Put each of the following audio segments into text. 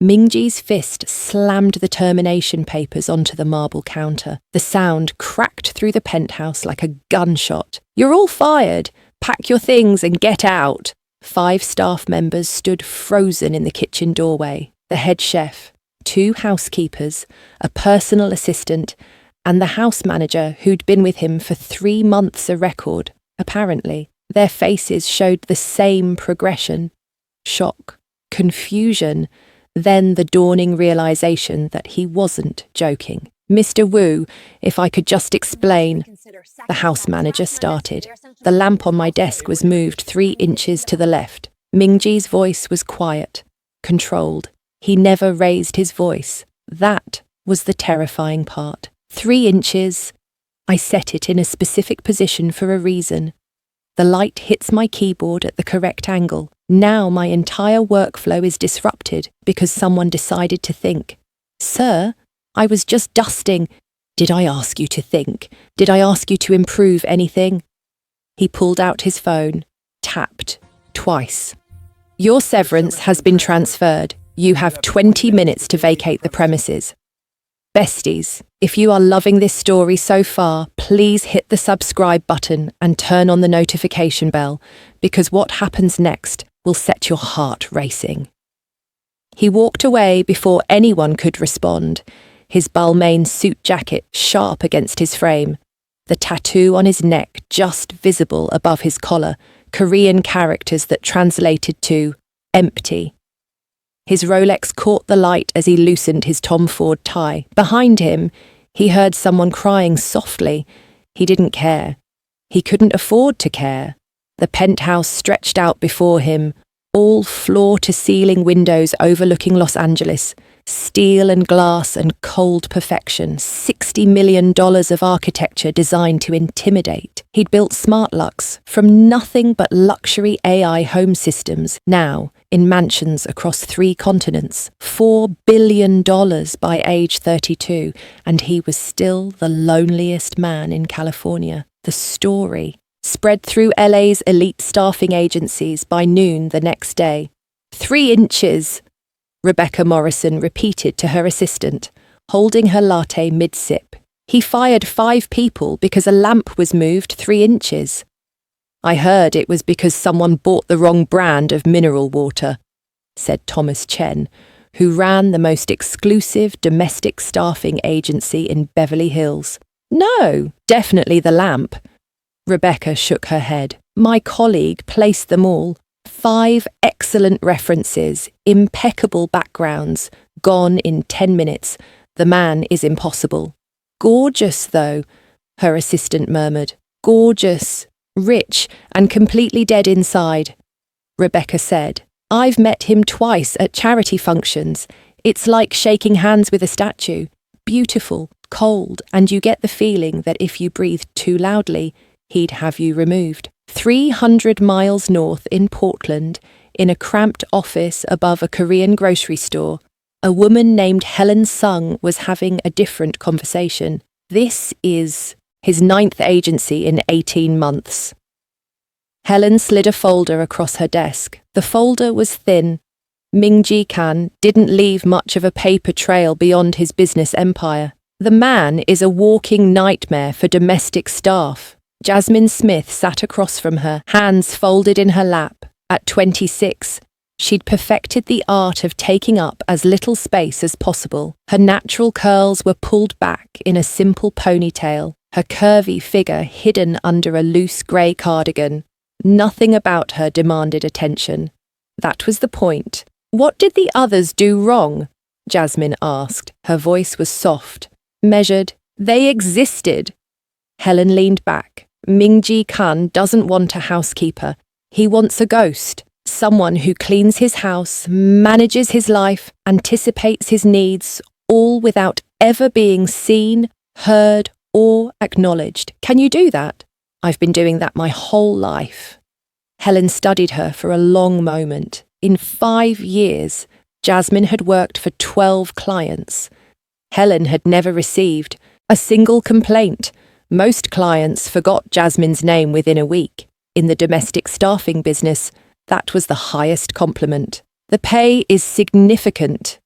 Mingji's fist slammed the termination papers onto the marble counter. The sound cracked through the penthouse like a gunshot. "You're all fired! Pack your things and get out!" 5 staff members stood frozen in the kitchen doorway. The head chef, 2 housekeepers, a personal assistant, and the house manager who'd been with him for 3 months a record, apparently. Their faces showed the same progression. Shock, confusion, then the dawning realization that he wasn't joking. "Mr. Wu, if I could just explain," the house manager started. The lamp on my desk was moved 3 inches to the left. Mingji's voice was quiet, controlled. He never raised his voice. That was the terrifying part. 3 inches. I set it in a specific position for a reason. The light hits my keyboard at the correct angle. Now my entire workflow is disrupted because someone decided to think. "Sir, I was just dusting." "Did I ask you to think? Did I ask you to improve anything?" He pulled out his phone, tapped, twice. "Your severance has been transferred. You have 20 minutes to vacate the premises." Besties, if you are loving this story so far, please hit the subscribe button and turn on the notification bell, because what happens next will set your heart racing. He walked away before anyone could respond, his Balmain suit jacket sharp against his frame, the tattoo on his neck just visible above his collar, Korean characters that translated to empty. His Rolex caught the light as he loosened his Tom Ford tie. Behind him, he heard someone crying softly. He didn't care. He couldn't afford to care. The penthouse stretched out before him, all floor-to-ceiling windows overlooking Los Angeles, steel and glass and cold perfection, $60 million of architecture designed to intimidate. He'd built smart lucks from nothing but luxury AI home systems, now in mansions across 3 continents, $4 billion by age 32, and he was still the loneliest man in California. The story spread through LA's elite staffing agencies by noon the next day. 3 inches, Rebecca Morrison repeated to her assistant, holding her latte mid-sip. He fired 5 people because a lamp was moved 3 inches. "I heard it was because someone bought the wrong brand of mineral water," said Thomas Chen, who ran the most exclusive domestic staffing agency in Beverly Hills. "No, definitely the lamp." Rebecca shook her head. "My colleague placed them all. 5 excellent references, impeccable backgrounds, gone in 10 minutes. The man is impossible." "Gorgeous, though," her assistant murmured. "Gorgeous, rich, and completely dead inside," Rebecca said. "I've met him twice at charity functions. It's like shaking hands with a statue. Beautiful, cold, and you get the feeling that if you breathed too loudly, he'd have you removed." 300 miles north in Portland, in a cramped office above a Korean grocery store, a woman named Helen Sung was having a different conversation. This is his 9th agency in 18 months. Helen slid a folder across her desk. The folder was thin. Mingji Kan didn't leave much of a paper trail beyond his business empire. The man is a walking nightmare for domestic staff. Jasmine Smith sat across from her, hands folded in her lap. At 26, she'd perfected the art of taking up as little space as possible. Her natural curls were pulled back in a simple ponytail, her curvy figure hidden under a loose grey cardigan. Nothing about her demanded attention. That was the point. "What did the others do wrong?" Jasmine asked. Her voice was soft, measured. "They existed." Helen leaned back. "Mingji Kan doesn't want a housekeeper. He wants a ghost. Someone who cleans his house, manages his life, anticipates his needs, all without ever being seen, heard, or acknowledged. Can you do that?" "I've been doing that my whole life." Helen studied her for a long moment. In 5 years, Jasmine had worked for 12 clients. Helen had never received a single complaint. Most clients forgot Jasmine's name within a week. In the domestic staffing business, that was the highest compliment. "The pay is significant,"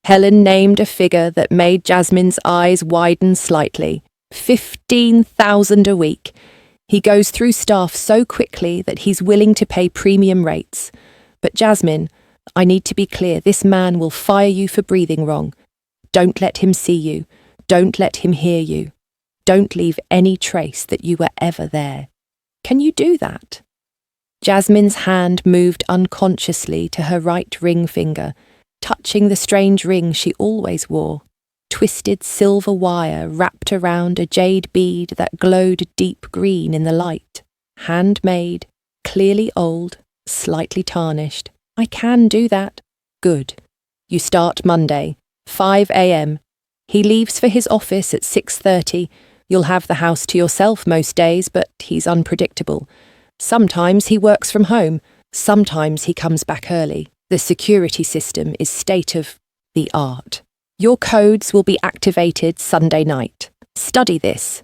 Helen named a figure that made Jasmine's eyes widen slightly. 15,000 a week. He goes through staff so quickly that he's willing to pay premium rates. But Jasmine, I need to be clear, this man will fire you for breathing wrong. Don't let him see you. Don't let him hear you. Don't leave any trace that you were ever there. Can you do that? Jasmine's hand moved unconsciously to her right ring finger, touching the strange ring she always wore. Twisted silver wire wrapped around a jade bead that glowed deep green in the light. Handmade, clearly old, slightly tarnished. I can do that. Good. You start Monday, 5 a.m. He leaves for his office at 6:30. You'll have the house to yourself most days, but he's unpredictable. Sometimes he works from home. Sometimes he comes back early. The security system is state-of-the-art. Your codes will be activated Sunday night. Study this.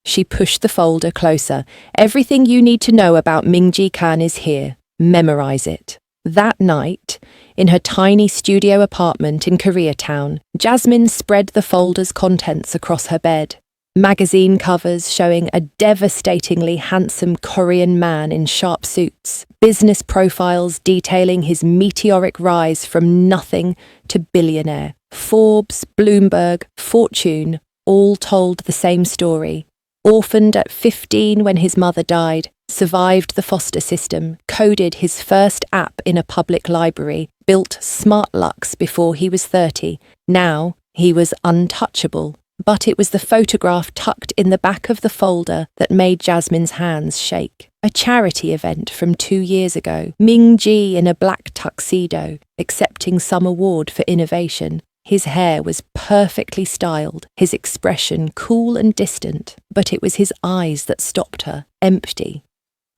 She pushed the folder closer. Everything you need to know about Ming-Ji Khan is here. Memorize it. That night, in her tiny studio apartment in Koreatown, Jasmine spread the folder's contents across her bed. Magazine covers showing a devastatingly handsome Korean man in sharp suits. Business profiles detailing his meteoric rise from nothing to billionaire. Forbes, Bloomberg, Fortune, all told the same story. Orphaned at 15 when his mother died, survived the foster system, coded his first app in a public library, built smart locks before he was 30. Now he was untouchable. But it was the photograph tucked in the back of the folder that made Jasmine's hands shake. A charity event from 2 years ago. Ming-Ji in a black tuxedo, accepting some award for innovation. His hair was perfectly styled, his expression cool and distant, but it was his eyes that stopped her, empty,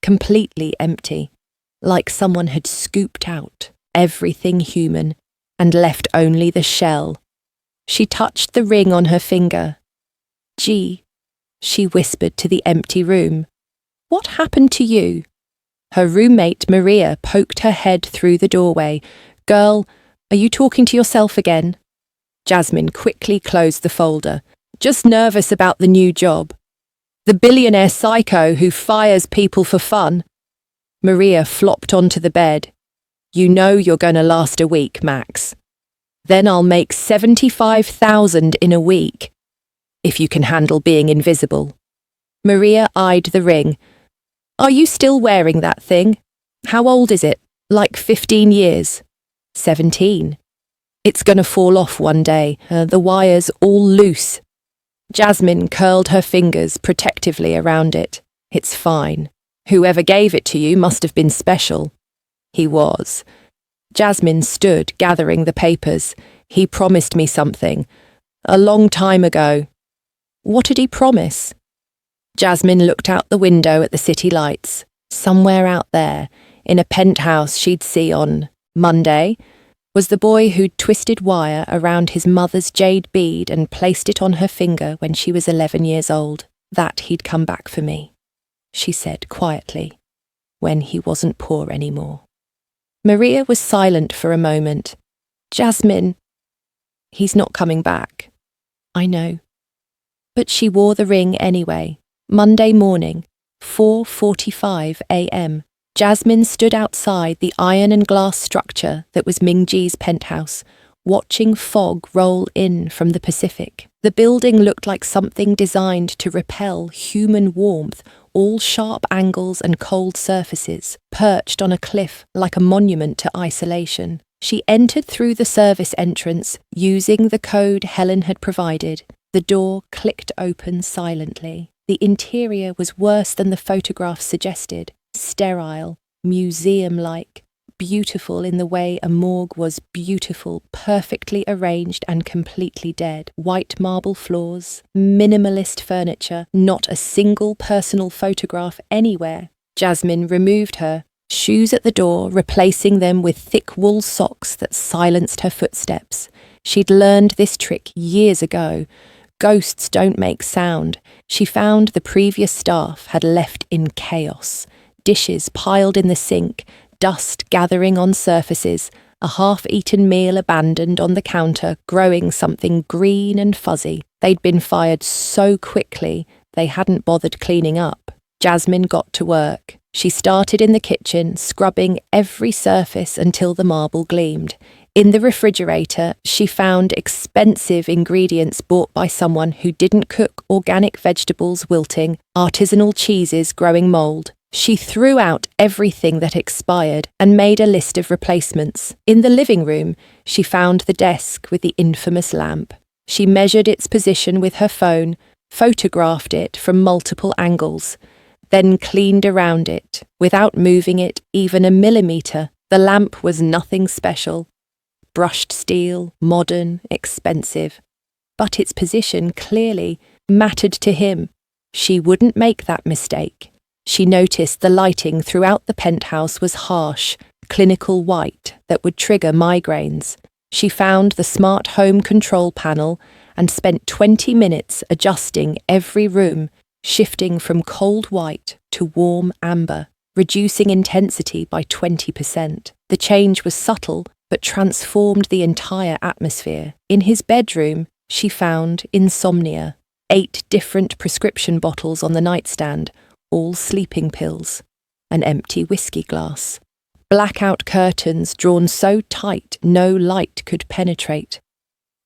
completely empty, like someone had scooped out everything human and left only the shell. She touched the ring on her finger. "Gee," she whispered to the empty room. "What happened to you?" Her roommate, Maria, poked her head through the doorway. "Girl, are you talking to yourself again?" Jasmine quickly closed the folder. "Just nervous about the new job. The billionaire psycho who fires people for fun." Maria flopped onto the bed. "You know you're going to last a week, Max. Then I'll make 75,000 in a week, if you can handle being invisible." Maria eyed the ring. "Are you still wearing that thing? How old is it? Like 15 years? 17. It's gonna fall off one day, the wire's all loose." Jasmine curled her fingers protectively around it. "It's fine. Whoever gave it to you must have been special." He was. Jasmine stood, gathering the papers. "He promised me something. A long time ago." "What did he promise?" Jasmine looked out the window at the city lights. Somewhere out there, in a penthouse she'd see on Monday, was the boy who'd twisted wire around his mother's jade bead and placed it on her finger when she was 11 years old. "That he'd come back for me," she said quietly, "when he wasn't poor anymore." Maria was silent for a moment. "Jasmine, he's not coming back." "I know." But she wore the ring anyway. Monday morning, 4:45 a.m. Jasmine stood outside the iron and glass structure that was Ming-Ji's penthouse, watching fog roll in from the Pacific. The building looked like something designed to repel human warmth, all sharp angles and cold surfaces, perched on a cliff like a monument to isolation. She entered through the service entrance, using the code Helen had provided. The door clicked open silently. The interior was worse than the photograph suggested. Sterile, museum-like, beautiful in the way a morgue was beautiful, perfectly arranged and completely dead. White marble floors, minimalist furniture, not a single personal photograph anywhere. Jasmine removed her shoes at the door, replacing them with thick wool socks that silenced her footsteps. She'd learned this trick years ago. Ghosts don't make sound. She found the previous staff had left in chaos. Dishes piled in the sink, dust gathering on surfaces, a half-eaten meal abandoned on the counter, growing something green and fuzzy. They'd been fired so quickly they hadn't bothered cleaning up. Jasmine got to work. She started in the kitchen, scrubbing every surface until the marble gleamed. In the refrigerator, she found expensive ingredients bought by someone who didn't cook organic vegetables wilting, artisanal cheeses growing mold. She threw out everything that expired and made a list of replacements. In the living room, she found the desk with the infamous lamp. She measured its position with her phone, photographed it from multiple angles, then cleaned around it, without moving it even a millimetre. The lamp was nothing special. Brushed steel, modern, expensive. But its position clearly mattered to him. She wouldn't make that mistake. She noticed the lighting throughout the penthouse was harsh, clinical white that would trigger migraines. She found the smart home control panel and spent 20 minutes adjusting every room, shifting from cold white to warm amber, reducing intensity by 20%. The change was subtle, but transformed the entire atmosphere. In his bedroom, she found insomnia, 8 different prescription bottles on the nightstand, all sleeping pills, an empty whiskey glass. Blackout curtains drawn so tight no light could penetrate.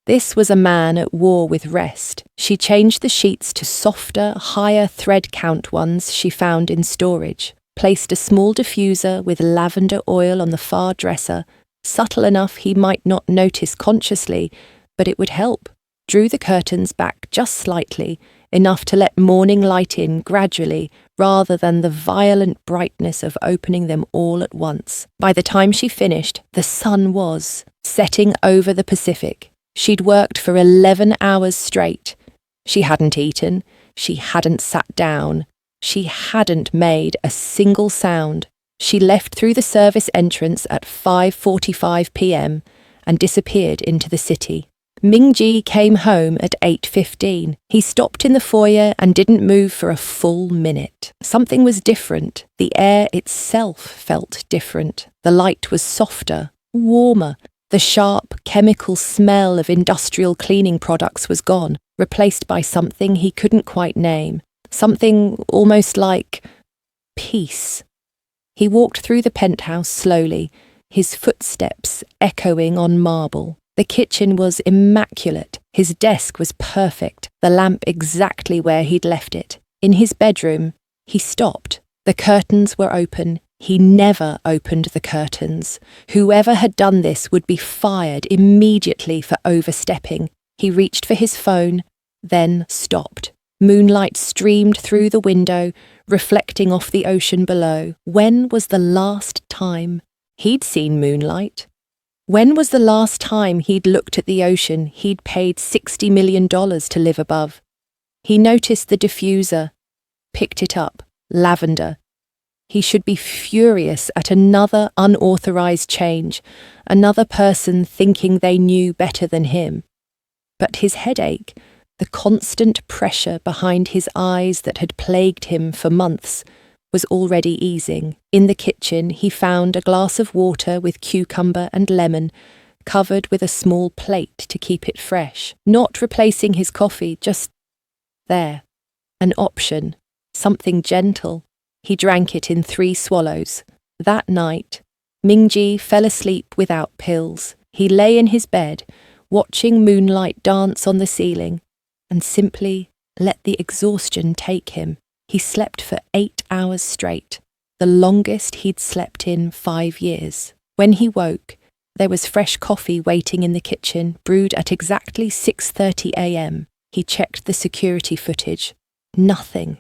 This was a man at war with rest. She changed the sheets to softer, higher thread count ones she found in storage, placed a small diffuser with lavender oil on the far dresser, subtle enough he might not notice consciously, but it would help. Drew the curtains back just slightly, enough to let morning light in gradually, rather than the violent brightness of opening them all at once. By the time she finished, the sun was setting over the Pacific. She'd worked for 11 hours straight. She hadn't eaten. She hadn't sat down. She hadn't made a single sound. She left through the service entrance at 5:45 p.m. and disappeared into the city. Ming-ji came home at 8:15. He stopped in the foyer and didn't move for a full minute. Something was different. The air itself felt different. The light was softer, warmer. The sharp, chemical smell of industrial cleaning products was gone, replaced by something he couldn't quite name. Something almost like peace. He walked through the penthouse slowly, his footsteps echoing on marble. The kitchen was immaculate. His desk was perfect, the lamp exactly where he'd left it. In his bedroom, he stopped. The curtains were open. He never opened the curtains. Whoever had done this would be fired immediately for overstepping. He reached for his phone, then stopped. Moonlight streamed through the window, reflecting off the ocean below. When was the last time he'd seen moonlight? When was the last time he'd looked at the ocean he'd paid $60 million to live above? He noticed the diffuser, picked it up, lavender. He should be furious at another unauthorized change, another person thinking they knew better than him. But his headache, the constant pressure behind his eyes that had plagued him for months, was already easing. In the kitchen, he found a glass of water with cucumber and lemon, covered with a small plate to keep it fresh. Not replacing his coffee, just there. An option, something gentle. He drank it in 3 swallows. That night, Ming-ji fell asleep without pills. He lay in his bed, watching moonlight dance on the ceiling, and simply let the exhaustion take him. He slept for 8 hours straight, the longest he'd slept in 5 years. When he woke, there was fresh coffee waiting in the kitchen, brewed at exactly 6:30 a.m. He checked the security footage. Nothing.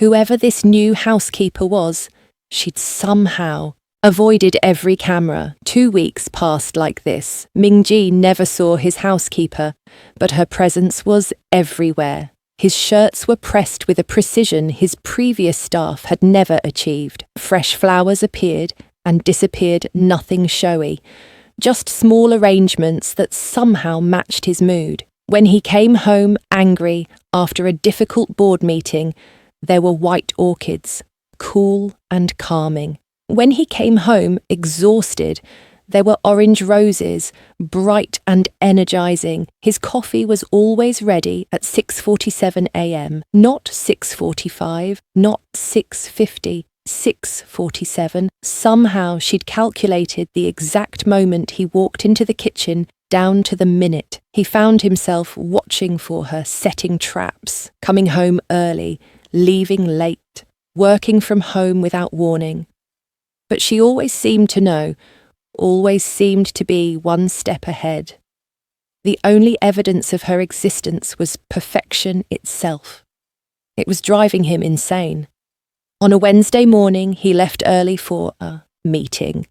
Whoever this new housekeeper was, she'd somehow avoided every camera. 2 weeks passed like this. Ming-ji never saw his housekeeper, but her presence was everywhere. His shirts were pressed with a precision his previous staff had never achieved. Fresh flowers appeared and disappeared, nothing showy, just small arrangements that somehow matched his mood. When he came home angry after a difficult board meeting, there were white orchids, cool and calming. When he came home exhausted, There were orange roses, bright and energizing. His coffee was always ready at 6:47 a.m., not 6:45, not 6:50, 6:47. Somehow she'd calculated the exact moment he walked into the kitchen down to the minute. He found himself watching for her, setting traps, coming home early, leaving late, working from home without warning. But she always seemed to know, always seemed to be one step ahead. The only evidence of her existence was perfection itself. It was driving him insane. On a Wednesday morning, he left early for a meeting,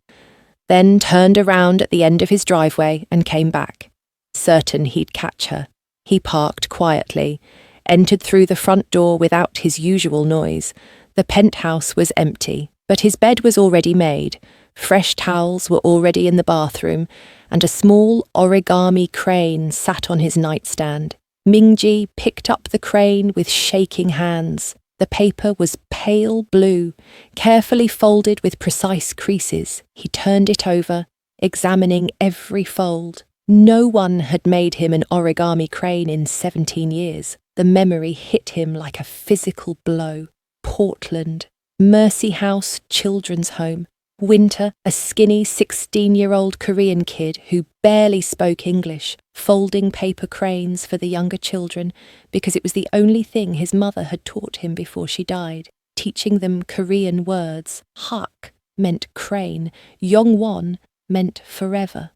then turned around at the end of his driveway and came back, certain he'd catch her. He parked quietly, entered through the front door without his usual noise. The penthouse was empty, but his bed was already made. Fresh towels were already in the bathroom, and a small origami crane sat on his nightstand. Mingji picked up the crane with shaking hands. The paper was pale blue, carefully folded with precise creases. He turned it over, examining every fold. No one had made him an origami crane in 17 years. The memory hit him like a physical blow. Portland, Mercy House Children's Home. Winter, a skinny 16-year-old Korean kid who barely spoke English, folding paper cranes for the younger children because it was the only thing his mother had taught him before she died, teaching them Korean words. Hak meant crane, Yongwon meant forever.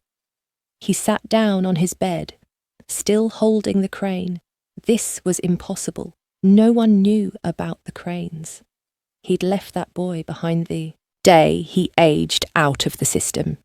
He sat down on his bed, still holding the crane. This was impossible. No one knew about the cranes. He'd left that boy behind the day he aged out of the system.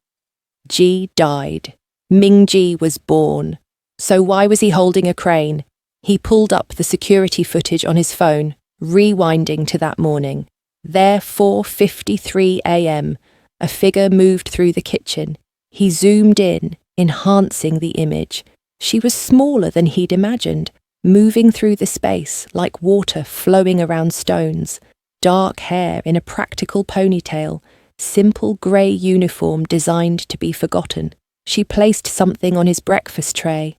Ji died. Mingji was born. So why was he holding a crane? He pulled up the security footage on his phone, rewinding to that morning. There, 4:53 a.m., a figure moved through the kitchen. He zoomed in, enhancing the image. She was smaller than he'd imagined, moving through the space like water flowing around stones. Dark hair in a practical ponytail, simple grey uniform designed to be forgotten. She placed something on his breakfast tray.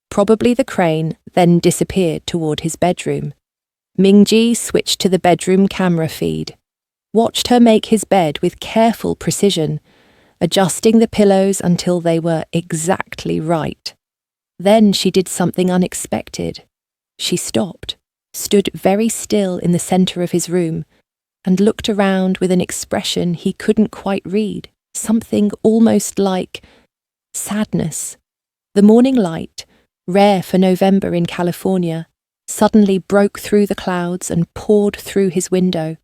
Probably the crane, then disappeared toward his bedroom. Mingji switched to the bedroom camera feed, watched her make his bed with careful precision, adjusting the pillows until they were exactly right. Then she did something unexpected. She stopped, stood very still in the centre of his room, and looked around with an expression he couldn't quite read, something almost like sadness. The morning light, rare for November in California, suddenly broke through the clouds and poured through his window.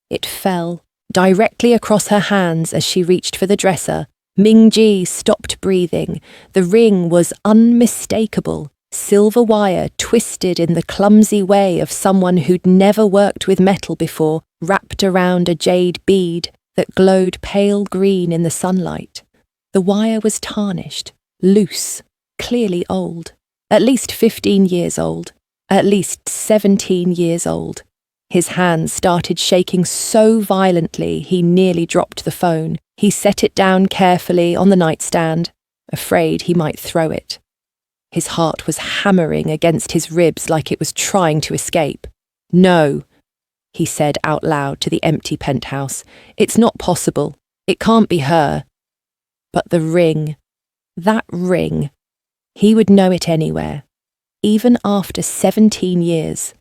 It fell directly across her hands as she reached for the dresser. Mingji stopped breathing. The ring was unmistakable. Silver wire twisted in the clumsy way of someone who'd never worked with metal before, wrapped around a jade bead that glowed pale green in the sunlight. The wire was tarnished, loose, clearly old. At least 15 years old. At least 17 years old. His hands started shaking so violently he nearly dropped the phone. He set it down carefully on the nightstand, afraid he might throw it. His heart was hammering against his ribs like it was trying to escape. "No," he said out loud to the empty penthouse. "It's not possible. It can't be her." But the ring, that ring, he would know it anywhere, even after 17 years,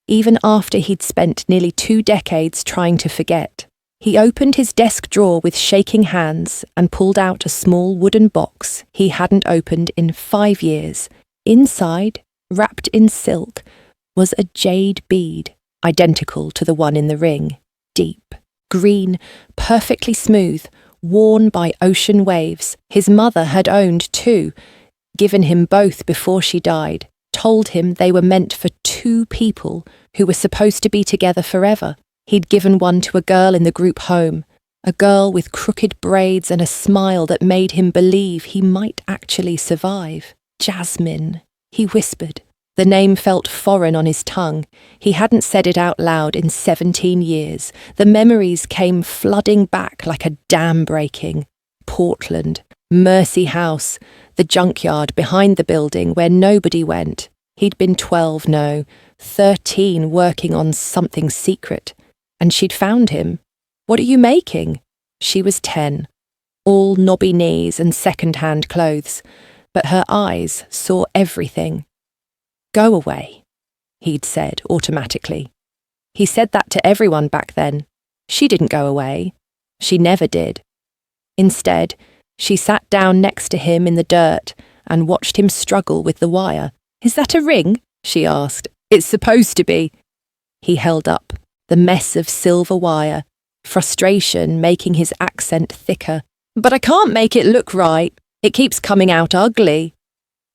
even after he'd spent nearly 2 decades trying to forget. He opened his desk drawer with shaking hands and pulled out a small wooden box he hadn't opened in 5 years. Inside, wrapped in silk, was a jade bead, identical to the one in the ring. Deep, green, perfectly smooth, worn by ocean waves. His mother had owned 2, given him both before she died, told him they were meant for 2 people who were supposed to be together forever. He'd given one to a girl in the group home, a girl with crooked braids and a smile that made him believe he might actually survive. Jasmine, he whispered. The name felt foreign on his tongue. He hadn't said it out loud in 17 years. The memories came flooding back like a dam breaking. Portland, Mercy House, the junkyard behind the building where nobody went. He'd been 12, no, 13, working on something secret. And she'd found him. What are you making? She was 10, all knobby knees and second-hand clothes, but her eyes saw everything. Go away, he'd said automatically. He said that to everyone back then. She didn't go away. She never did. Instead, she sat down next to him in the dirt and watched him struggle with the wire. Is that a ring? She asked. It's supposed to be. He held up the mess of silver wire, frustration making his accent thicker. But I can't make it look right. It keeps coming out ugly.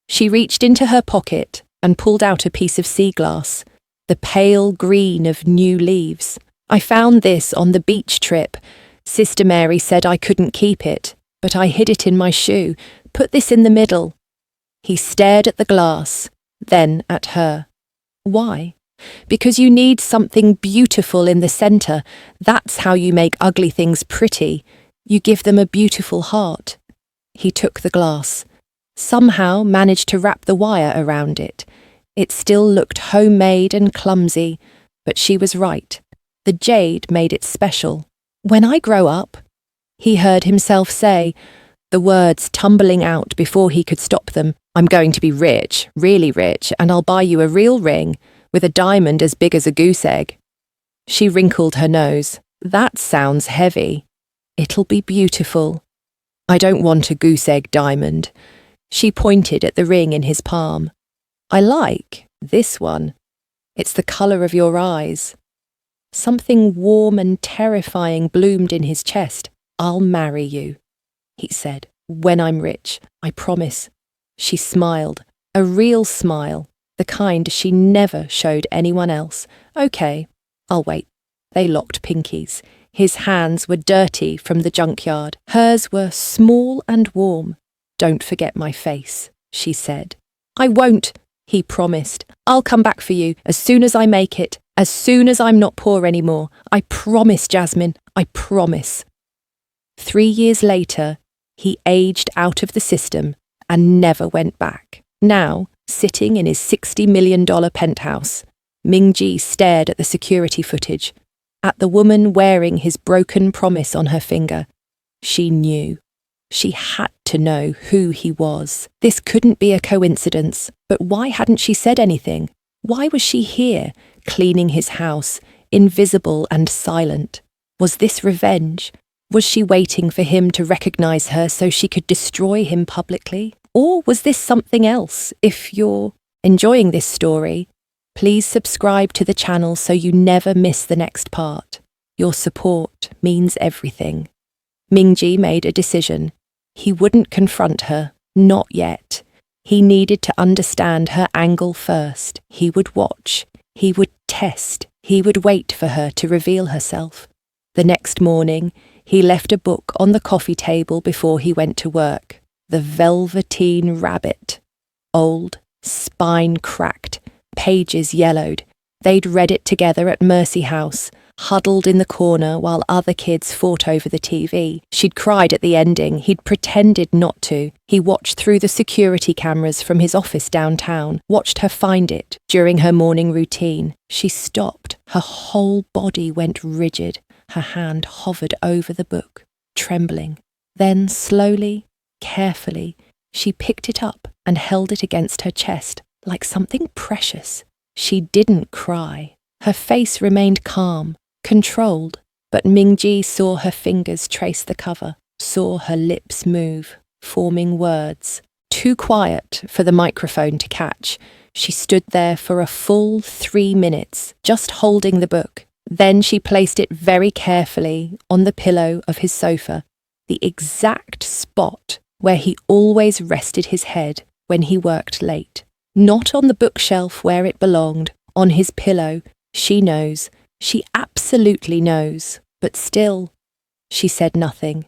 She reached into her pocket and pulled out a piece of sea glass, the pale green of new leaves. I found this on the beach trip. Sister Mary said I couldn't keep it, but I hid it in my shoe. Put this in the middle. He stared at the glass, then at her. Why? Because you need something beautiful in the centre. That's how you make ugly things pretty. You give them a beautiful heart. He took the glass, somehow managed to wrap the wire around it. It still looked homemade and clumsy, but she was right. The jade made it special. When I grow up, he heard himself say, the words tumbling out before he could stop them. I'm going to be rich, really rich, and I'll buy you a real ring with a diamond as big as a goose egg. She wrinkled her nose. That sounds heavy. It'll be beautiful. I don't want a goose egg diamond. She pointed at the ring in his palm. I like this one. It's the colour of your eyes. Something warm and terrifying bloomed in his chest. I'll marry you, he said. When I'm rich, I promise. She smiled, a real smile, the kind she never showed anyone else. Okay, I'll wait. They locked pinkies. His hands were dirty from the junkyard. Hers were small and warm. Don't forget my face, she said. I won't, he promised. I'll come back for you as soon as I make it, as soon as I'm not poor anymore. I promise, Jasmine, I promise. 3 years later, he aged out of the system and never went back. Now, sitting in his $60 million penthouse, Ming-Ji stared at the security footage, at the woman wearing his broken promise on her finger. She knew. She had to know who he was. This couldn't be a coincidence, but why hadn't she said anything? Why was she here, cleaning his house, invisible and silent? Was this revenge? Was she waiting for him to recognize her so she could destroy him publicly? Or was this something else? If you're enjoying this story, please subscribe to the channel so you never miss the next part. Your support means everything. Ming-Ji made a decision. He wouldn't confront her, not yet. He needed to understand her angle first. He would watch. He would test. He would wait for her to reveal herself. The next morning, he left a book on the coffee table before he went to work. The Velveteen Rabbit. Old, spine cracked, pages yellowed. They'd read it together at Mercy House, huddled in the corner while other kids fought over the TV. She'd cried at the ending. He'd pretended not to. He watched through the security cameras from his office downtown, watched her find it during her morning routine. She stopped. Her whole body went rigid. Her hand hovered over the book, trembling. Then slowly, carefully, she picked it up and held it against her chest, like something precious. She didn't cry. Her face remained calm, controlled, but Ming-Ji saw her fingers trace the cover, saw her lips move, forming words. Too quiet for the microphone to catch. She stood there for a full 3 minutes, just holding the book. Then she placed it very carefully on the pillow of his sofa, the exact spot where he always rested his head when he worked late. Not on the bookshelf where it belonged, on his pillow. She knows. She absolutely knows. But still, she said nothing,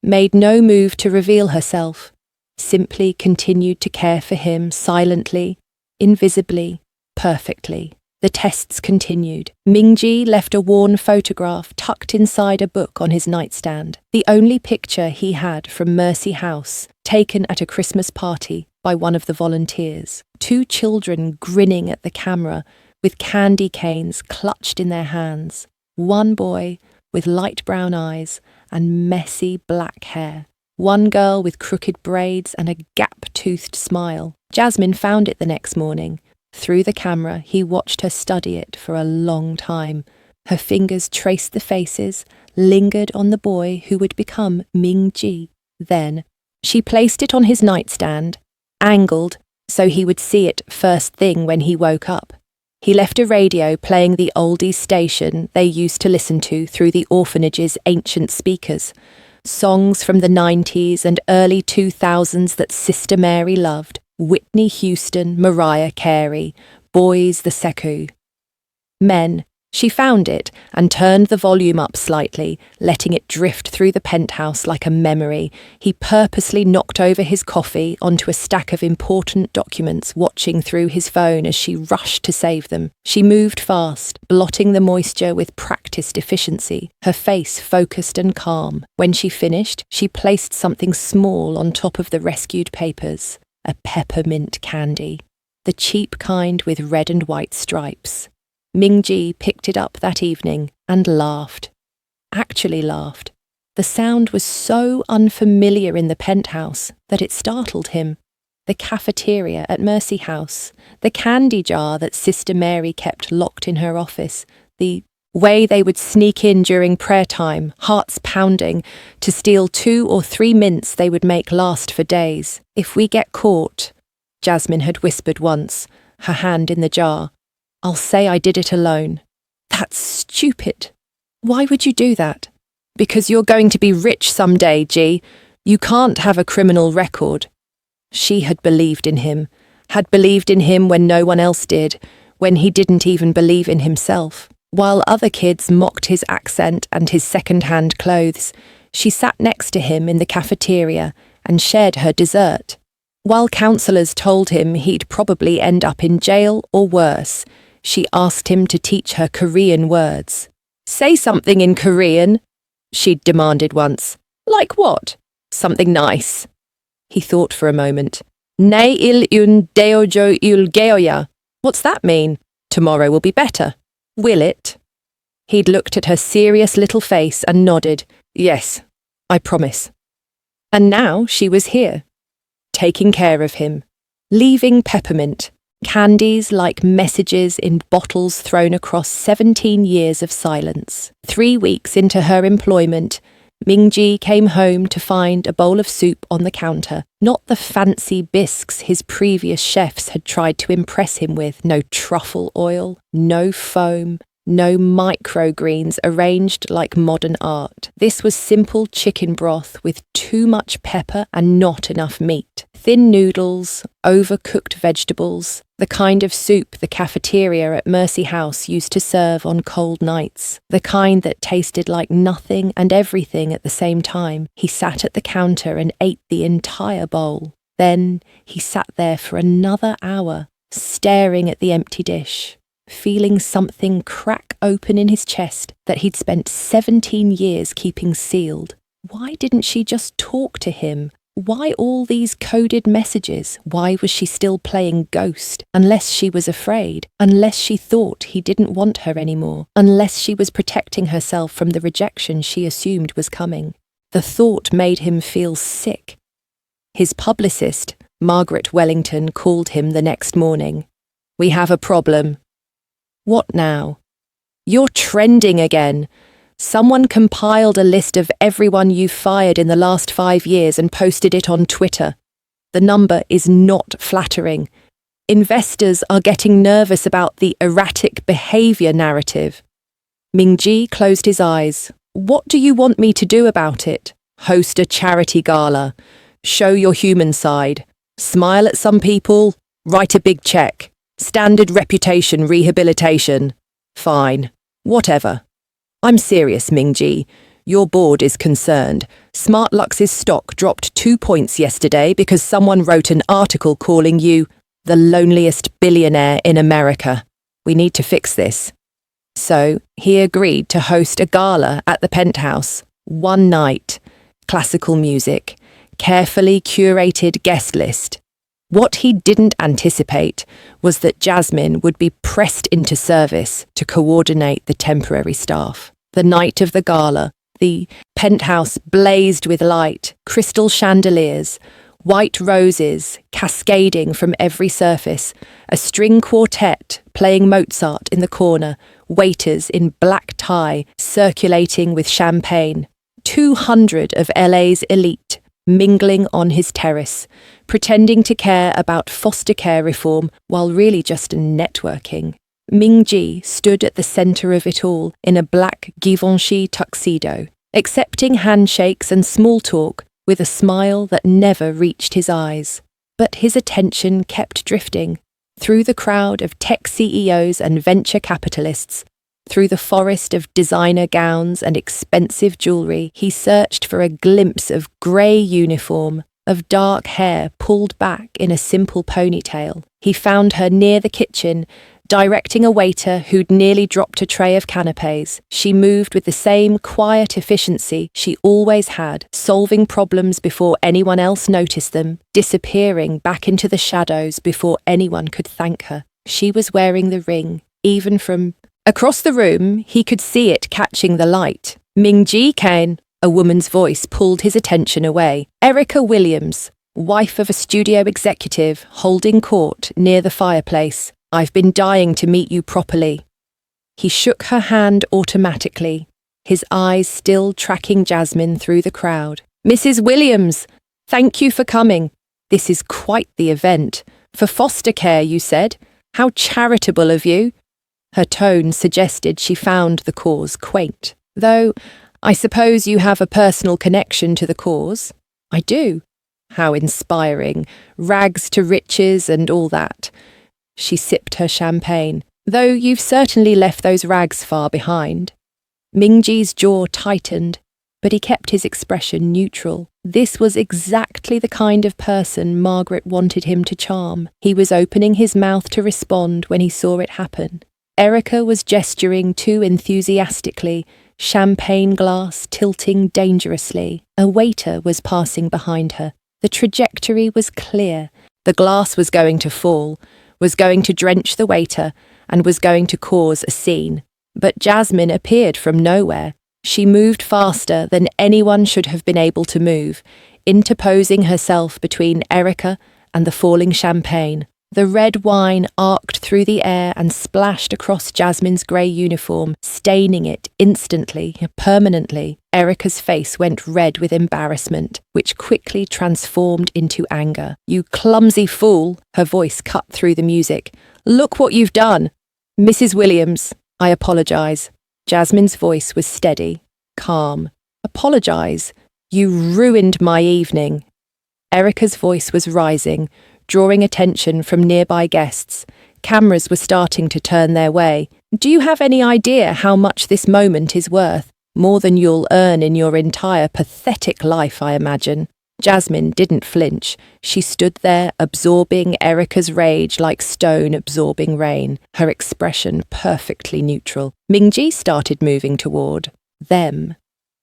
made no move to reveal herself, simply continued to care for him silently, invisibly, perfectly. The tests continued. Mingji left a worn photograph tucked inside a book on his nightstand, the only picture he had from Mercy House, taken at a Christmas party by one of the volunteers. 2 children grinning at the camera with candy canes clutched in their hands. One boy with light brown eyes and messy black hair. One girl with crooked braids and a gap-toothed smile. Jasmine found it the next morning. Through the camera, he watched her study it for a long time. Her fingers traced the faces, lingered on the boy who would become Mingji. Then, she placed it on his nightstand, angled so he would see it first thing when he woke up. He left a radio playing the oldies station they used to listen to through the orphanage's ancient speakers. Songs from the 90s and early 2000s that Sister Mary loved. Whitney Houston, Mariah Carey, Boys the Sekou. Men. She found it and turned the volume up slightly, letting it drift through the penthouse like a memory. He purposely knocked over his coffee onto a stack of important documents, watching through his phone as she rushed to save them. She moved fast, blotting the moisture with practiced efficiency, her face focused and calm. When she finished, she placed something small on top of the rescued papers. A peppermint candy. The cheap kind with red and white stripes. Mingji picked it up that evening and laughed. Actually laughed. The sound was so unfamiliar in the penthouse that it startled him. The cafeteria at Mercy House, the candy jar that Sister Mary kept locked in her office, the way they would sneak in during prayer time, hearts pounding, to steal 2 or 3 mints they would make last for days. If we get caught, Jasmine had whispered once, her hand in the jar, I'll say I did it alone. That's stupid. Why would you do that? Because you're going to be rich someday, G. You can't have a criminal record. She had believed in him when no one else did, when he didn't even believe in himself. While other kids mocked his accent and his second-hand clothes, she sat next to him in the cafeteria and shared her dessert. While counsellors told him he'd probably end up in jail or worse, she asked him to teach her Korean words. Say something in Korean, she'd demanded once. Like what? Something nice. He thought for a moment. Neil un deojo ul geoya. What's that mean? Tomorrow will be better. Will it? He'd looked at her serious little face and nodded. Yes, I promise. And now she was here, taking care of him, leaving peppermint, candies like messages in bottles thrown across 17 years of silence. 3 weeks into her employment, Mingji came home to find a bowl of soup on the counter, not the fancy bisques his previous chefs had tried to impress him with. No truffle oil, no foam, no microgreens arranged like modern art. This was simple chicken broth with too much pepper and not enough meat. Thin noodles, overcooked vegetables, the kind of soup the cafeteria at Mercy House used to serve on cold nights. The kind that tasted like nothing and everything at the same time. He sat at the counter and ate the entire bowl. Then he sat there for another hour, staring at the empty dish, feeling something crack open in his chest that he'd spent 17 years keeping sealed. Why didn't she just talk to him? Why all these coded messages? Why was she still playing ghost? Unless she was afraid, unless she thought he didn't want her anymore, unless she was protecting herself from the rejection she assumed was coming. The thought made him feel sick. His publicist, Margaret Wellington, called him the next morning. We have a problem. What now? You're trending again. Someone compiled a list of everyone you've fired in the last 5 years and posted it on Twitter. The number is not flattering. Investors are getting nervous about the erratic behaviour narrative. Mingji closed his eyes. What do you want me to do about it? Host a charity gala. Show your human side. Smile at some people. Write a big check. Standard reputation rehabilitation. Fine. Whatever. I'm serious, Mingji. Your board is concerned. Smartlux's stock dropped 2 points yesterday because someone wrote an article calling you the loneliest billionaire in America. We need to fix this. So he agreed to host a gala at the Penthouse, one night, classical music, carefully curated guest list. What he didn't anticipate was that Jasmine would be pressed into service to coordinate the temporary staff. The night of the gala, the Penthouse blazed with light, crystal chandeliers, white roses cascading from every surface, a string quartet playing Mozart in the corner, waiters in black tie circulating with champagne, 200 of LA's elite mingling on his terrace, pretending to care about foster care reform while really just networking. Ming-ji stood at the centre of it all in a black Givenchy tuxedo, accepting handshakes and small talk with a smile that never reached his eyes. But his attention kept drifting, through the crowd of tech CEOs and venture capitalists, through the forest of designer gowns and expensive jewellery. He searched for a glimpse of grey uniform, of dark hair pulled back in a simple ponytail. He found her near the kitchen, directing a waiter who'd nearly dropped a tray of canapes. She moved with the same quiet efficiency she always had, solving problems before anyone else noticed them, disappearing back into the shadows before anyone could thank her. She was wearing the ring, even from across the room. He could see it catching the light. Ming-ji Kane, a woman's voice pulled his attention away. Erica Williams, wife of a studio executive, holding court near the fireplace. I've been dying to meet you properly. He shook her hand automatically, his eyes still tracking Jasmine through the crowd. Mrs. Williams, thank you for coming. This is quite the event. For foster care, you said. How charitable of you. Her tone suggested she found the cause quaint. Though, I suppose you have a personal connection to the cause. I do. How inspiring. Rags to riches and all that. She sipped her champagne. Though you've certainly left those rags far behind. Ming-ji's jaw tightened, but he kept his expression neutral. This was exactly the kind of person Margaret wanted him to charm. He was opening his mouth to respond when he saw it happen. Erica was gesturing too enthusiastically, champagne glass tilting dangerously. A waiter was passing behind her. The trajectory was clear. The glass was going to fall, was going to drench the waiter, and was going to cause a scene. But Jasmine appeared from nowhere. She moved faster than anyone should have been able to move, interposing herself between Erica and the falling champagne. The red wine arced through the air and splashed across Jasmine's grey uniform, staining it instantly, permanently. Erica's face went red with embarrassment, which quickly transformed into anger. You clumsy fool, her voice cut through the music. Look what you've done. Mrs. Williams, I apologise. Jasmine's voice was steady, calm. Apologise. You ruined my evening. Erica's voice was rising, drawing attention from nearby guests. Cameras were starting to turn their way. Do you have any idea how much this moment is worth? More than you'll earn in your entire pathetic life, I imagine. Jasmine didn't flinch. She stood there, absorbing Erica's rage like stone absorbing rain, her expression perfectly neutral. Ming-ji started moving toward them,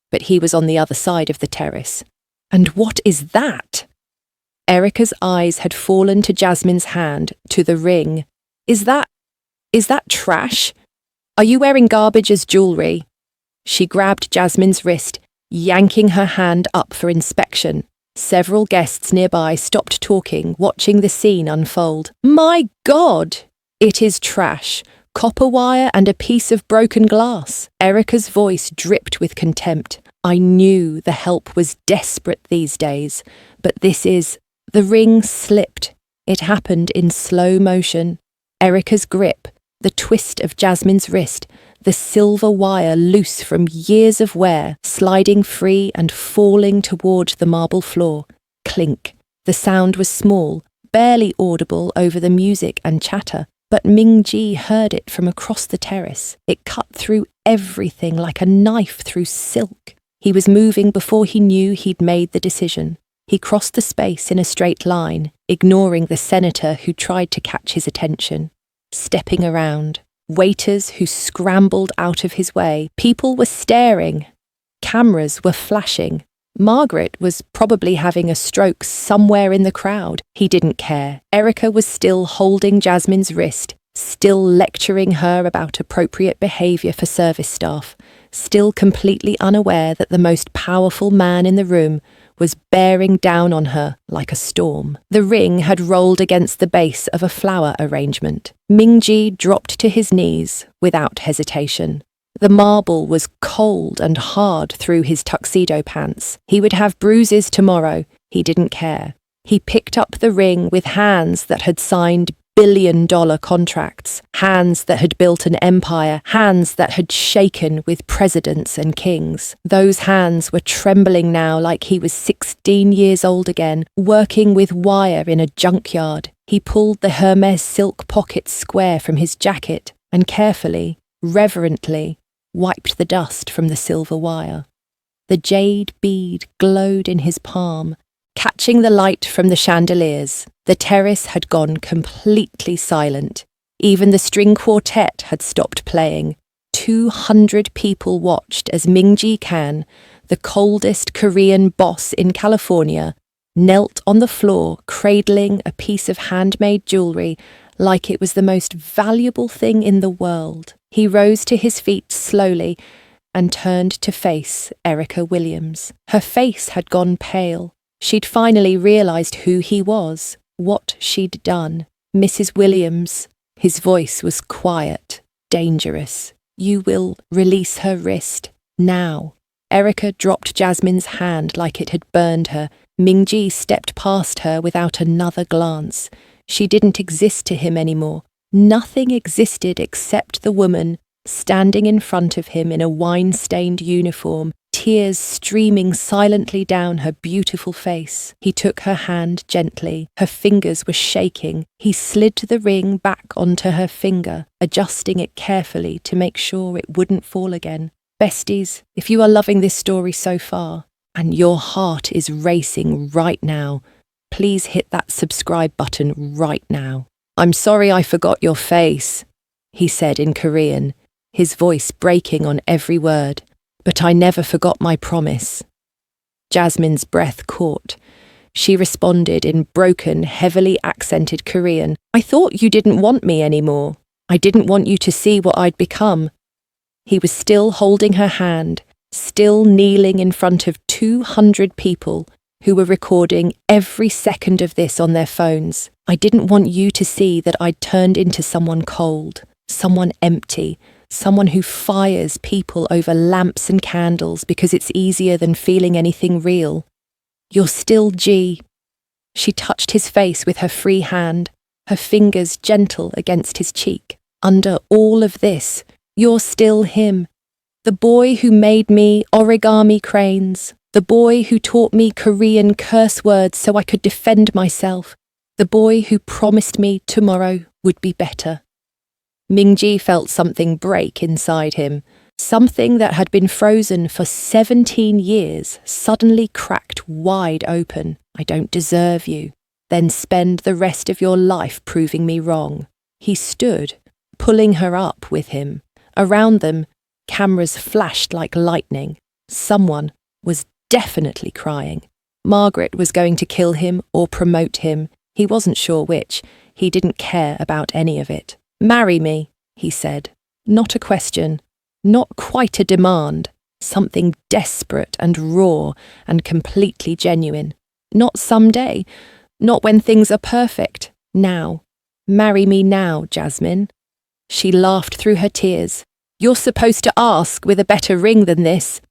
but he was on the other side of the terrace. And what is that? Erica's eyes had fallen to Jasmine's hand, to the ring. Is that trash? Are you wearing garbage as jewellery? She grabbed Jasmine's wrist, yanking her hand up for inspection. Several guests nearby stopped talking, watching the scene unfold. My God! It is trash. Copper wire and a piece of broken glass. Erica's voice dripped with contempt. I knew the help was desperate these days, but this is... The ring slipped. It happened in slow motion. Erica's grip, the twist of Jasmine's wrist, the silver wire loose from years of wear, sliding free and falling toward the marble floor. Clink. The sound was small, barely audible over the music and chatter, but Ming-ji heard it from across the terrace. It cut through everything like a knife through silk. He was moving before he knew he'd made the decision. He crossed the space in a straight line, ignoring the senator who tried to catch his attention. Stepping around, waiters who scrambled out of his way. People were staring. Cameras were flashing. Margaret was probably having a stroke somewhere in the crowd. He didn't care. Erica was still holding Jasmine's wrist, still lecturing her about appropriate behaviour for service staff, still completely unaware that the most powerful man in the room was bearing down on her like a storm. The ring had rolled against the base of a flower arrangement. Mingji dropped to his knees without hesitation. The marble was cold and hard through his tuxedo pants. He would have bruises tomorrow. He didn't care. He picked up the ring with hands that had signed billion-dollar contracts, hands that had built an empire, hands that had shaken with presidents and kings. Those hands were trembling now like he was 16 years old again, working with wire in a junkyard. He pulled the Hermes silk pocket square from his jacket and carefully, reverently, wiped the dust from the silver wire. The jade bead glowed in his palm, catching the light from the chandeliers. The terrace had gone completely silent. Even the string quartet had stopped playing. 200 people watched as Mingji Kan, the coldest Korean boss in California, knelt on the floor cradling a piece of handmade jewellery like it was the most valuable thing in the world. He rose to his feet slowly and turned to face Erica Williams. Her face had gone pale. She'd finally realised who he was, what she'd done. Mrs. Williams. His voice was quiet, dangerous. You will release her wrist, now. Erica dropped Jasmine's hand like it had burned her. Mingji stepped past her without another glance. She didn't exist to him anymore. Nothing existed except the woman standing in front of him in a wine-stained uniform, tears streaming silently down her beautiful face. He took her hand gently. Her fingers were shaking. He slid the ring back onto her finger, adjusting it carefully to make sure it wouldn't fall again. Besties, if you are loving this story so far, and your heart is racing right now, please hit that subscribe button right now. I'm sorry I forgot your face, he said in Korean, his voice breaking on every word. But I never forgot my promise. Jasmine's breath caught. She responded in broken, heavily accented Korean. I thought you didn't want me anymore. I didn't want you to see what I'd become. He was still holding her hand, still kneeling in front of 200 people who were recording every second of this on their phones. I didn't want you to see that I'd turned into someone cold, someone empty, someone who fires people over lamps and candles because it's easier than feeling anything real. You're still G. She touched his face with her free hand, her fingers gentle against his cheek. Under all of this, you're still him. The boy who made me origami cranes. The boy who taught me Korean curse words so I could defend myself. The boy who promised me tomorrow would be better. Mingji felt something break inside him. Something that had been frozen for 17 years suddenly cracked wide open. I don't deserve you. Then spend the rest of your life proving me wrong. He stood, pulling her up with him. Around them, cameras flashed like lightning. Someone was definitely crying. Margaret was going to kill him or promote him. He wasn't sure which. He didn't care about any of it. Marry me, he said. Not a question, not quite a demand, something desperate and raw and completely genuine. Not someday, not when things are perfect, now. Marry me now, Jasmine. She laughed through her tears. You're supposed to ask with a better ring than this.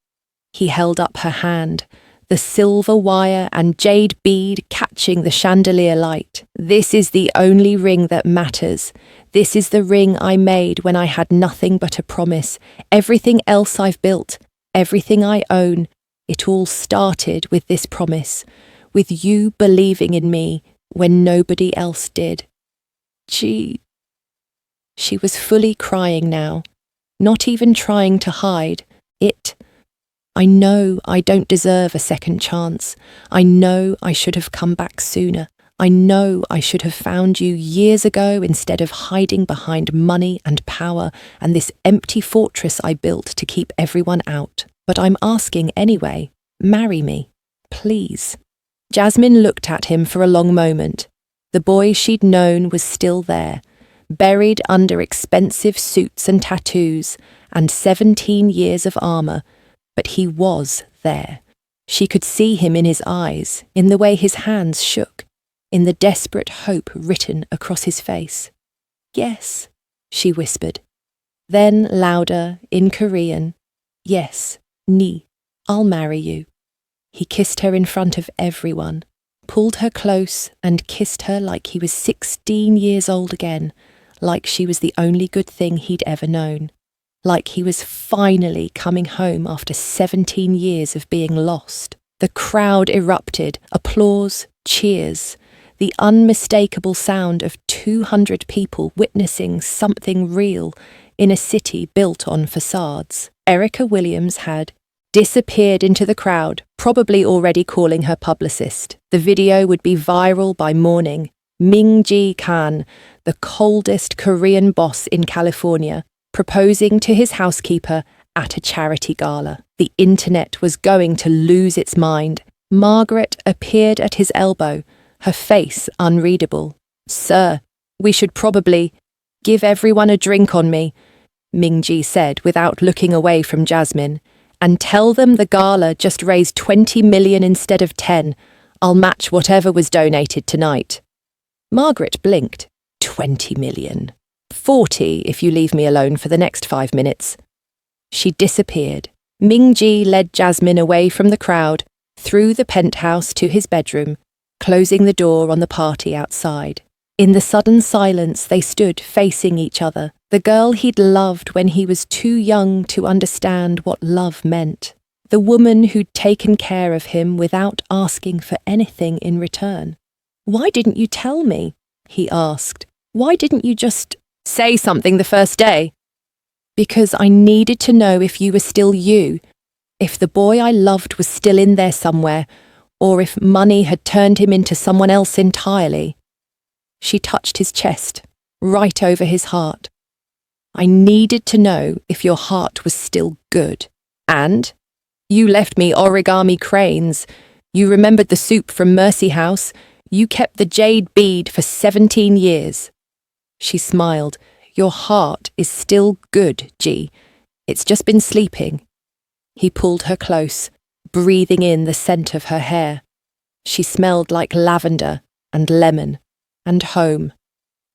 He held up her hand, the silver wire and jade bead catching the chandelier light. This is the only ring that matters. This is the ring I made when I had nothing but a promise. Everything else I've built, everything I own, it all started with this promise, with you believing in me when nobody else did. Gee. She was fully crying now, not even trying to hide. I know I don't deserve a second chance. I know I should have come back sooner. I know I should have found you years ago instead of hiding behind money and power and this empty fortress I built to keep everyone out. But I'm asking anyway. Marry me, please." Jasmine looked at him for a long moment. The boy she'd known was still there, buried under expensive suits and tattoos and 17 years of armour, but he was there. She could see him in his eyes, in the way his hands shook, in the desperate hope written across his face. "Yes," she whispered. Then louder, in Korean, "Yes, ni, I'll marry you." He kissed her in front of everyone, pulled her close and kissed her like he was 16 years old again, like she was the only good thing he'd ever known, like he was finally coming home after 17 years of being lost. The crowd erupted, applause, cheers, the unmistakable sound of 200 people witnessing something real in a city built on facades. Erica Williams had disappeared into the crowd, probably already calling her publicist. The video would be viral by morning. Ming-ji Khan, the coldest Korean boss in California, proposing to his housekeeper at a charity gala. The internet was going to lose its mind. Margaret appeared at his elbow, her face unreadable. "Sir, we should probably give everyone a drink on me," Ming-ji said without looking away from Jasmine, "and tell them the gala just raised 20 million instead of 10. I'll match whatever was donated tonight." Margaret blinked. 20 million. 40 if you leave me alone for the next 5 minutes. She disappeared. Ming-ji led Jasmine away from the crowd, through the penthouse to his bedroom, closing the door on the party outside. In the sudden silence, they stood facing each other, the girl he'd loved when he was too young to understand what love meant, the woman who'd taken care of him without asking for anything in return. "Why didn't you tell me?" he asked. "Why didn't you just say something the first day?" "Because I needed to know if you were still you, if the boy I loved was still in there somewhere, or if money had turned him into someone else entirely." She touched his chest, right over his heart. "I needed to know if your heart was still good. And you left me origami cranes. You remembered the soup from Mercy House. You kept the jade bead for 17 years. She smiled. "Your heart is still good, G. It's just been sleeping." He pulled her close, breathing in the scent of her hair. She smelled like lavender and lemon and home.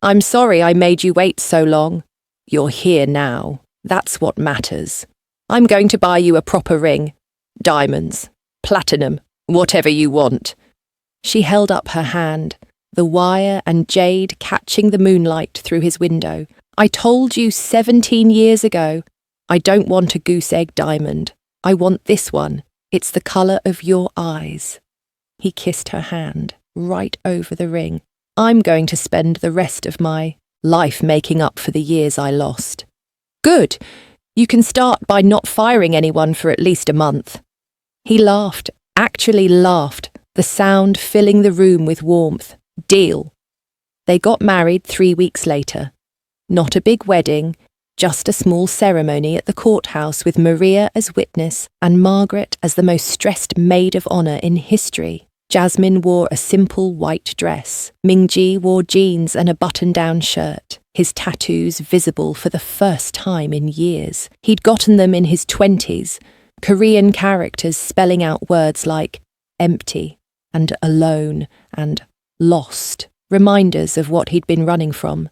"I'm sorry I made you wait so long. You're here now. That's what matters. I'm going to buy you a proper ring. Diamonds, platinum, whatever you want." She held up her hand, the wire and jade catching the moonlight through his window. "I told you 17 years ago, I don't want a goose egg diamond. I want this one. It's the colour of your eyes." He kissed her hand, right over the ring. "I'm going to spend the rest of my life making up for the years I lost." "Good. You can start by not firing anyone for at least a month." He laughed, actually laughed, the sound filling the room with warmth. "Deal." They got married 3 weeks later. Not a big wedding, just a small ceremony at the courthouse with Maria as witness and Margaret as the most stressed maid of honour in history. Jasmine wore a simple white dress. Ming-ji wore jeans and a button-down shirt, his tattoos visible for the first time in years. He'd gotten them in his 20s, Korean characters spelling out words like empty and alone and lost, reminders of what he'd been running from.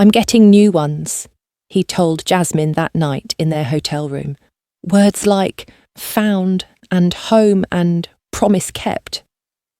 "I'm getting new ones," he told Jasmine that night in their hotel room. Words like found and home and promise kept.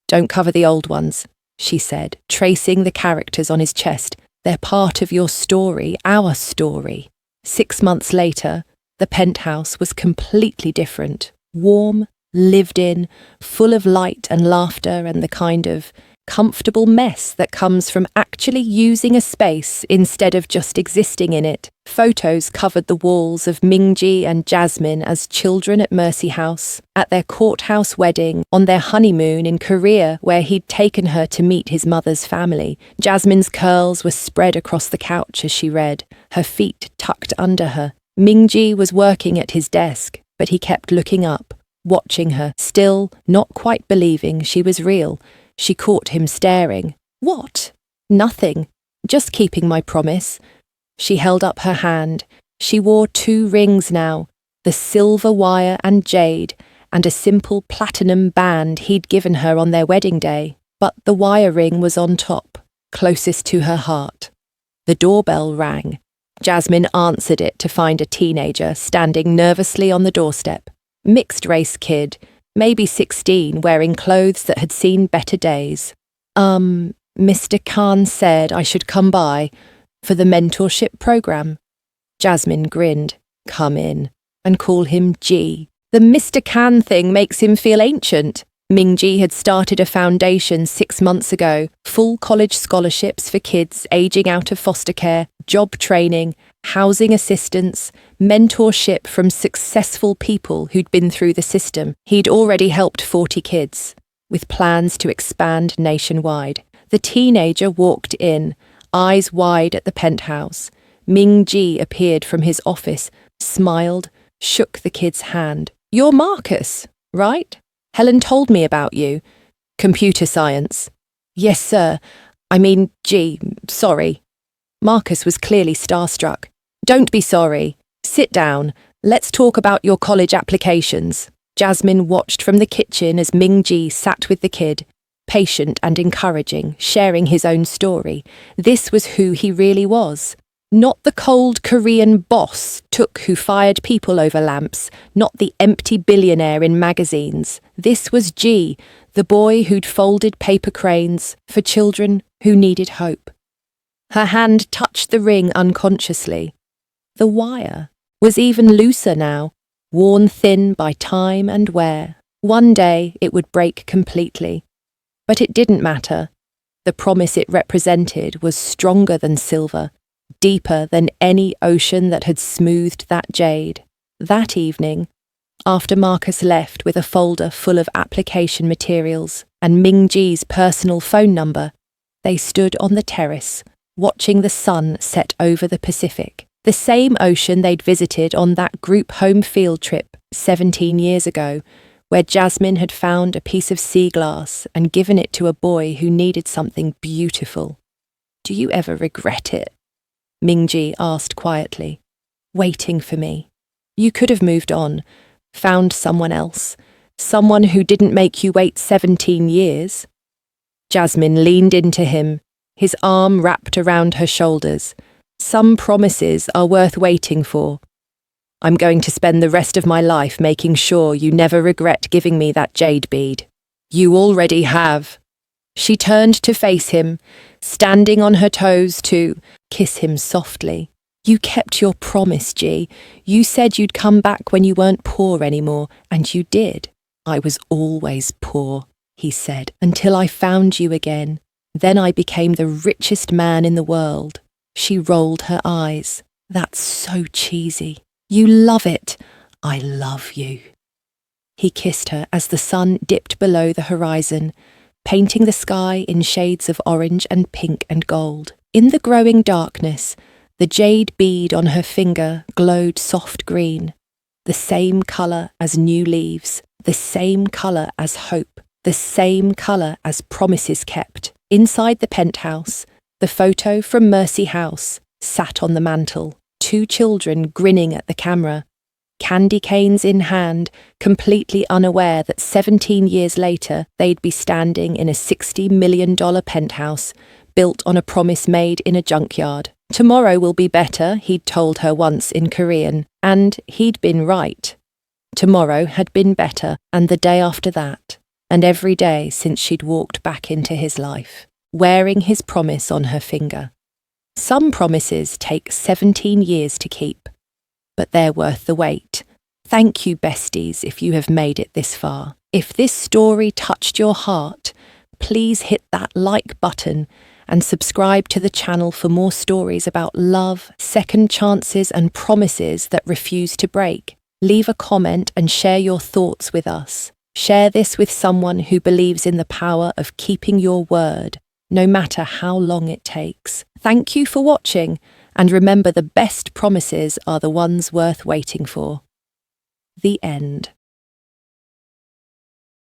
"Don't cover the old ones," she said, tracing the characters on his chest. "They're part of your story, our story." 6 months later, the penthouse was completely different. Warm, lived in, full of light and laughter and the kind of comfortable mess that comes from actually using a space instead of just existing in it. Photos covered the walls of Mingji and Jasmine as children at Mercy House, at their courthouse wedding, on their honeymoon in Korea where he'd taken her to meet his mother's family. Jasmine's curls were spread across the couch as she read, her feet tucked under her. Mingji was working at his desk, but he kept looking up, watching her, still not quite believing she was real. She caught him staring. What? Nothing. Just keeping my promise. She held up her hand. She wore 2 rings now, the silver wire and jade, and a simple platinum band he'd given her on their wedding day. But the wire ring was on top, closest to her heart. The doorbell rang. Jasmine answered it to find a teenager standing nervously on the doorstep. Mixed-race kid, maybe 16, wearing clothes that had seen better days. Mr. Khan said I should come by for the mentorship program. Jasmine grinned. Come in, and call him G. The Mr. Khan thing makes him feel ancient. Mingji had started a foundation 6 months ago, full college scholarships for kids aging out of foster care, job training, housing assistance, mentorship from successful people who'd been through the system. He'd already helped 40 kids, with plans to expand nationwide. The teenager walked in, eyes wide at the penthouse. Mingji appeared from his office, smiled, shook the kid's hand. You're Marcus, right? Helen told me about you. Computer science. Yes, sir. Sorry. Marcus was clearly starstruck. Don't be sorry. Sit down. Let's talk about your college applications. Jasmine watched from the kitchen as Mingji sat with the kid, patient and encouraging, sharing his own story. This was who he really was. Not the cold Korean boss Tuk who fired people over lamps, not the empty billionaire in magazines. This was G, the boy who'd folded paper cranes for children who needed hope. Her hand touched the ring unconsciously. The wire was even looser now, worn thin by time and wear. One day it would break completely. But it didn't matter. The promise it represented was stronger than silver, deeper than any ocean that had smoothed that jade. That evening, after Marcus left with a folder full of application materials and Mingji's personal phone number, they stood on the terrace, watching the sun set over the Pacific, the same ocean they'd visited on that group home field trip 17 years ago, where Jasmine had found a piece of sea glass and given it to a boy who needed something beautiful. Do you ever regret it? Mingji asked quietly. Waiting for me. You could have moved on, found someone else, someone who didn't make you wait 17 years. Jasmine leaned into him, his arm wrapped around her shoulders. Some promises are worth waiting for. I'm going to spend the rest of my life making sure you never regret giving me that jade bead. You already have. She turned to face him, standing on her toes to kiss him softly. You kept your promise, G. You said you'd come back when you weren't poor anymore, and you did. I was always poor, he said, until I found you again. Then I became the richest man in the world. She rolled her eyes. That's so cheesy. You love it. I love you. He kissed her as the sun dipped below the horizon, painting the sky in shades of orange and pink and gold. In the growing darkness, the jade bead on her finger glowed soft green, the same colour as new leaves, the same colour as hope, the same colour as promises kept. Inside the penthouse, the photo from Mercy House sat on the mantel, 2 children grinning at the camera, candy canes in hand, completely unaware that 17 years later they'd be standing in a $60 million penthouse built on a promise made in a junkyard. Tomorrow will be better, he'd told her once in Korean, and he'd been right. Tomorrow had been better, and the day after that, and every day since she'd walked back into his life, wearing his promise on her finger. Some promises take 17 years to keep, but they're worth the wait. Thank you, besties, if you have made it this far. If this story touched your heart, Please hit that like button and subscribe to the channel for more stories about love, second chances, and promises that refuse to break. Leave a comment and share your thoughts with us. Share this with someone who believes in the power of keeping your word, no matter how long it takes. Thank you for watching, and remember, the best promises are the ones worth waiting for. The end.